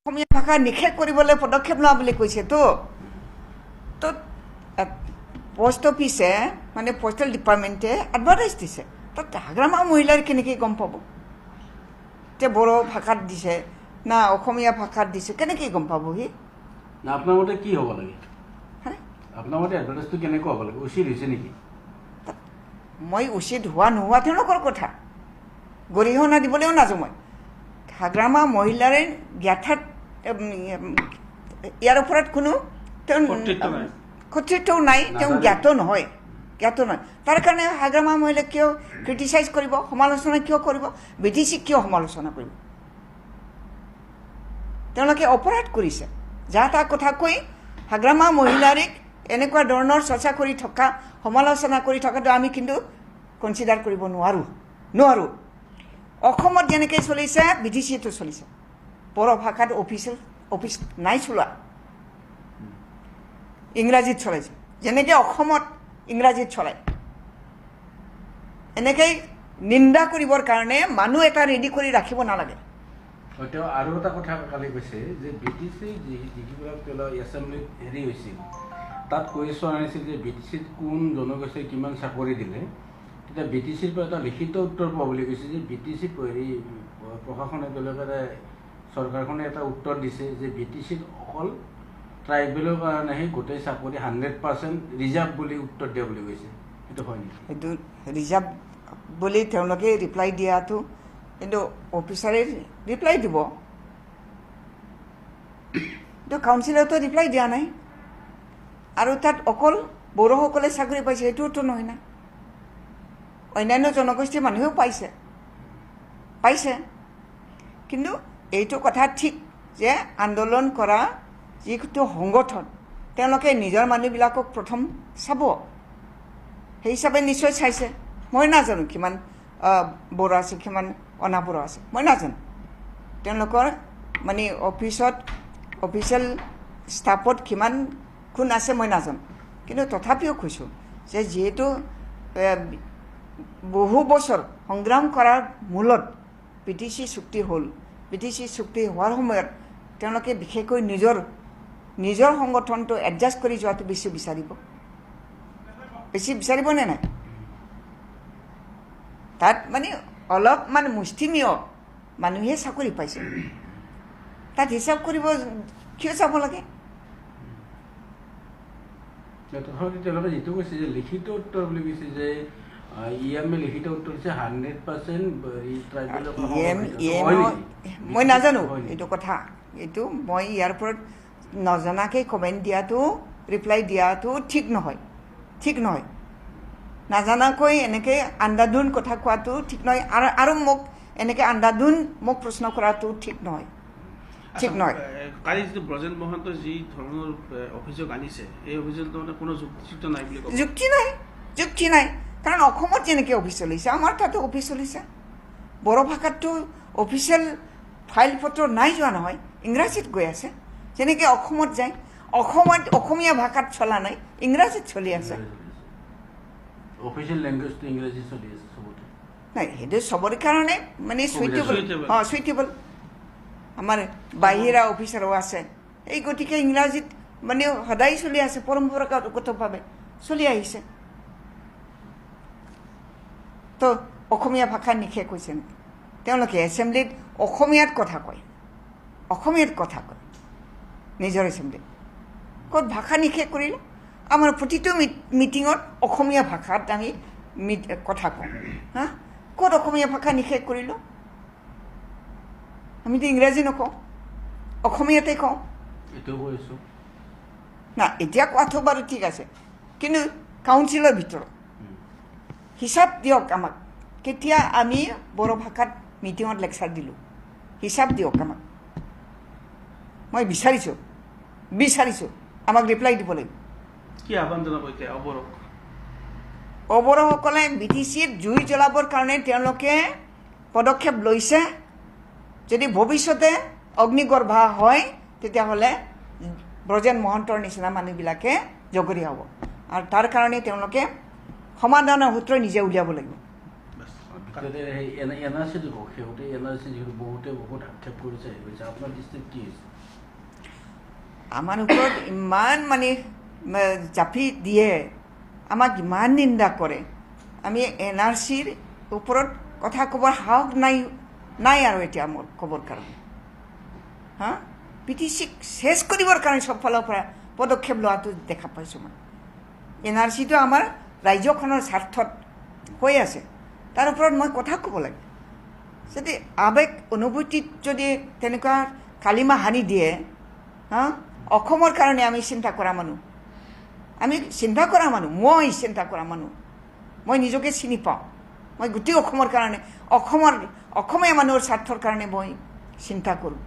অসমীয়া ভাষা নিষেধ কৰিবলৈ পদক্ষেপ লোৱা বুলি কৈছে তো পোষ্ট অফিচে মানে পোষ্টেল ডিপাৰ্টমেণ্টে এডভাৰটাইজ দিছে তাত হাগ্ৰামা মহিলাৰ কেনেকৈ গম পাব যে বড়ো ভাষাত দিছে না অসমীয়া ভাষাত দিছে কেনেকৈ গম পাবহি না আপোনাৰ মতে কি হ'ব লাগে আপোনাৰ মতে এডভাৰটাইজটো কেনেকুৱা হ'ব লাগে উচিত হৈছে নেকি মই উচিত হোৱা নোহোৱা তেওঁলোকৰ কথা গৰিহণা দিবলৈও নাযাওঁ মই হাগ্ৰামা মহিলাৰে জ্ঞাথাত ইয়াৰ ওপৰত কোনো কৰ্তৃত্বও নাই তেওঁ জ্ঞাত নহয় তাৰ কাৰণে হাগ্ৰামা মহিলাক কিয় ক্ৰিটিচাইজ কৰিব সমালোচনা কিয় কৰিব BTCক কিয় সমালোচনা কৰিব তেওঁলোকে অপৰাধ কৰিছে যা তা কথা কৈ হাগ্ৰামা মহিলাৰিক এনেকুৱা ধৰণৰ চৰ্চা কৰি থকা সমালোচনা কৰি থকাটো আমি কিন্তু কনচিডাৰ কৰিব নোৱাৰোঁ অসমত যেনেকৈ চলিছে BTCটো চলিছে বড়ো ভাষাত অফিচ নাই চলোৱা ইংৰাজীত চলাইছে যেনেকৈ অসমত ইংৰাজীত চলায় এনেকৈ নিন্দা কৰিবৰ কাৰণে মানুহ এটা ৰেডি কৰি ৰাখিব নালাগে তেওঁ আৰু এটা কথা কালি কৈছে যে BTC যিবিলাক এছেম্বলিত হেৰি হৈছিল তাত কুৱেশ্যন আনিছিল যে BTCত কোন জনগোষ্ঠীয়ে কিমান চাকৰি দিলে তেতিয়া BTCৰ পৰা এটা লিখিত উত্তৰ পোৱা বুলি কৈছে যে BTC প্ৰশাসনে তেওঁলোকে চৰকাৰখনে এটা উত্তৰ দিছে যে BTCত অকল ট্ৰাইবেলৰ কাৰণেহে গোটেই চাকৰি 100% ৰিজাৰ্ভ বুলি উত্তৰ দিয়া বুলি কৈছে সেইটো হয় নেকি সেইটো ৰিজাৰ্ভ বুলি তেওঁলোকে ৰিপ্লাই দিয়াটো কিন্তু অফিচাৰে ৰিপ্লাই দিব কিন্তু কাউন্সিলৰতো ৰিপ্লাই দিয়া নাই আৰু তাত অকল বড়োসকলে চাকৰি পাইছে সেইটোতো নহয় না অন্যান্য জনগোষ্ঠীৰ মানুহেও পাইছে কিন্তু এইটো কথা ঠিক যে আন্দোলন কৰা যিটো সংগঠন তেওঁলোকে নিজৰ মানুহবিলাকক প্ৰথম চাব সেই হিচাপে নিশ্চয় চাইছে মই নাজানো কিমান বড়ো আছে কিমান অনাবড়ো আছে মই নাজানো তেওঁলোকৰ মানে অফিচিয়েল ষ্টাফত কিমান কোন আছে মই নাজানো কিন্তু তথাপিও কৈছোঁ যে যিহেতু বহু বছৰ সংগ্ৰাম কৰাৰ মূলত BTC চুক্তি হ'ল BTC চুক্তি হোৱাৰ সময়ত তেওঁলোকে বিশেষকৈ নিজৰ সংগঠনটো এডজাষ্ট কৰি যোৱাটো বেছি বিচাৰিবনে নাই তাত মানে অলপমান মুষ্টিমীয় মানুহে চাকৰি পাইছে তাত হিচাপ কৰিব কিয় চাব লাগে তথাপি তেওঁলোকে যিটো কৈছে যে লিখিত উত্তৰ বুলি কৈছে যে লিখিত উত্তৰ দিছে 100% মই নাজানো এইটো কথা এইটো মই ইয়াৰ ওপৰত নজনাকৈ কমেণ্ট দিয়াটো ৰিপ্লাই দিয়াটো ঠিক নহয় নাজানাকৈ এনেকৈ আন্ধাধুন কথা কোৱাটো ঠিক নহয় আৰু মোক এনেকৈ আন্ধাধুন মোক প্ৰশ্ন কৰাটো ঠিক নহয় কালি যিটো ব্ৰজেন মহন্ত যি ধৰণৰ অভিযোগ আনিছে এই অভিযোগটো মানে কোনো যুক্তিযুক্ত নাই বুলি ক'ব যুক্তি নাই কাৰণ অসমত যেনেকৈ অফিচ চলিছে আমাৰ তাতো অফিচ চলিছে বড়ো ভাষাততো অফিচিয়েল ফাইল পত্ৰ নাই যোৱা নহয় ইংৰাজীত গৈ আছে যেনেকৈ অসমত যায় অসমত অসমীয়া ভাষাত চলা নাই ইংৰাজীত চলি আছে অফিচিয়েল লেংগুৱেজটো ইংৰাজী চলি আছে চবতে নাই সেইটো চবৰে কাৰণে মানে চুইটেবল আমাৰ বাহিৰা অফিচাৰো আছে এই গতিকে ইংৰাজীত মানে সদায় চলি আছে পৰম্পৰাগতভাৱে চলি আহিছে তো অসমীয়া ভাষা নিষেধ হৈছে নেকি তেওঁলোকে এছেম্বলিত অসমীয়াত কথা কয় নিজৰ এছেম্বলিত ক'ত ভাষা নিষেধ কৰিলে আমাৰ প্ৰতিটো মিটিঙত অসমীয়া ভাষাত আমি কথা কওঁ ক'ত অসমীয়া ভাষা নিষেধ কৰিলোঁ আমিতো ইংৰাজী নকওঁ অসমীয়াতে কওঁ না এতিয়া কোৱাটো বাৰু ঠিক আছে কিন্তু কাউন্সিলৰ ভিতৰত হিচাপ দিয়ক আমাক কেতিয়া আমি বড়ো ভাষাত মিটিঙত লেকচাৰ দিলোঁ হিচাপ দিয়ক আমাক মই বিচাৰিছোঁ আমাক ৰিপ্লাই দিব লাগিব কি আহ্বান জনাব এতিয়া অবড়োসকলে BTCত জুই জ্বলাবৰ কাৰণে তেওঁলোকে পদক্ষেপ লৈছে যদি ভৱিষ্যতে অগ্নিগৰ্ভা হয় তেতিয়াহ'লে ব্ৰজেন মহন্তৰ নিচিনা মানুহবিলাকে জগৰীয়া হ'ব আৰু তাৰ কাৰণে তেওঁলোকে সমাধানৰ সূত্ৰ নিজে উলিয়াব লাগিব ভিতৰতে সেই NRC-টো কওক শেহতীয়া NRC যিহেতু বহুতে বহুত আক্ষেপ কৰিছে আপোনাৰ দৃষ্টিত কি হৈছে আমাৰ ওপৰত ইমান মানে জাপি দিয়ে আমাক ইমান নিন্দা কৰে আমি NRC-ৰ ওপৰত কথা ক'বৰ সাহস নাই আৰু এতিয়া মোৰ ক'বৰ কাৰণে হা PTC-ক শেষ কৰিবৰ কাৰণে চব ফালৰ পৰা পদক্ষেপ লোৱাটো দেখা পাইছোঁ মই NRC-টো আমাৰ ৰাজ্যখনৰ স্বাৰ্থত হৈ আছে তাৰ ওপৰত মই কথা ক'ব লাগে যদি আৱেগ অনুভূতিত যদি তেনেকুৱা কালিমা হানি দিয়ে হা অসমৰ কাৰণে আমি চিন্তা কৰা মানুহ মই চিন্তা কৰা মানুহ মই নিজকে চিনি পাওঁ মই গোটেই অসমৰ কাৰণে অসমীয়া মানুহৰ স্বাৰ্থৰ কাৰণে মই চিন্তা কৰোঁ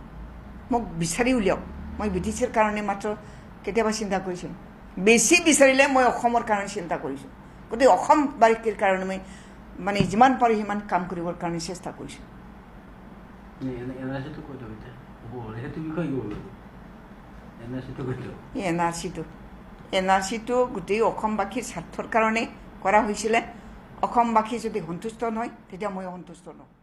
মোক বিচাৰি উলিয়াওক মই BTC-ৰ কাৰণে মাত্ৰ কেতিয়াবা চিন্তা কৰিছোঁ বেছি বিচাৰিলে মই অসমৰ কাৰণে চিন্তা কৰিছোঁ গোটেই অসমবাসীৰ কাৰণে মই মানে যিমান পাৰোঁ সিমান কাম কৰিবৰ কাৰণে চেষ্টা কৰিছোঁ NRC-টো গোটেই অসমবাসীৰ স্বাৰ্থৰ কাৰণে কৰা হৈছিলে অসমবাসী যদি সন্তুষ্ট নহয় তেতিয়া মই সন্তুষ্ট নহওঁ